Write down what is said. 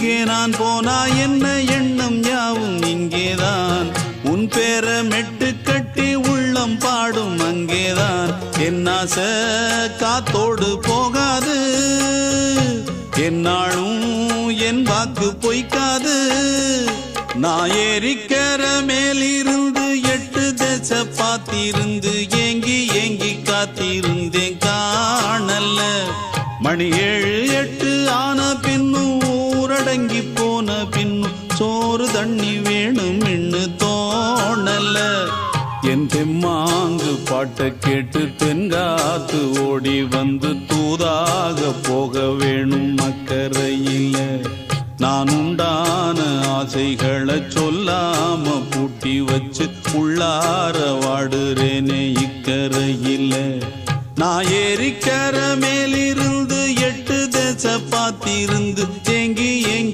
எங்கே நான் போனா என்ன எண்ணம் யாவும் இங்கேதான் உன் பேர மெட்டு கட்டி உள்ளம் பாடும் அங்கேதான் என் ஆசை காத்தோடு போகாது என்னாலும் என் வாக்கு பொய்க்காது நான் ஏறிக்கிற மேலிருந்து 8 தேச பார்த்திருந்து ஏங்கி ஏங்கி காத்திருந்தேன் காணல மணி 7 8 ஆன பின்னும் ஊரடங்கி போன பின்னும் சோறு தண்ணி வேணும் இன்னு தோணல என் தெம்மாங்கு பாட்டை கேட்டு தென்காத்து ஓடி வந்து தூதாக போக வேணும் அக்கறையில நான் உண்டான ஆசைகளை சொல்லாம பூட்டி வச்சு உள்ளார வாடுறேனே இக்கரையில நான் ஏறிக்கிற மேலிருந்து 8 தேச பார்த்திருந்து ஏங்கி ஏங்கி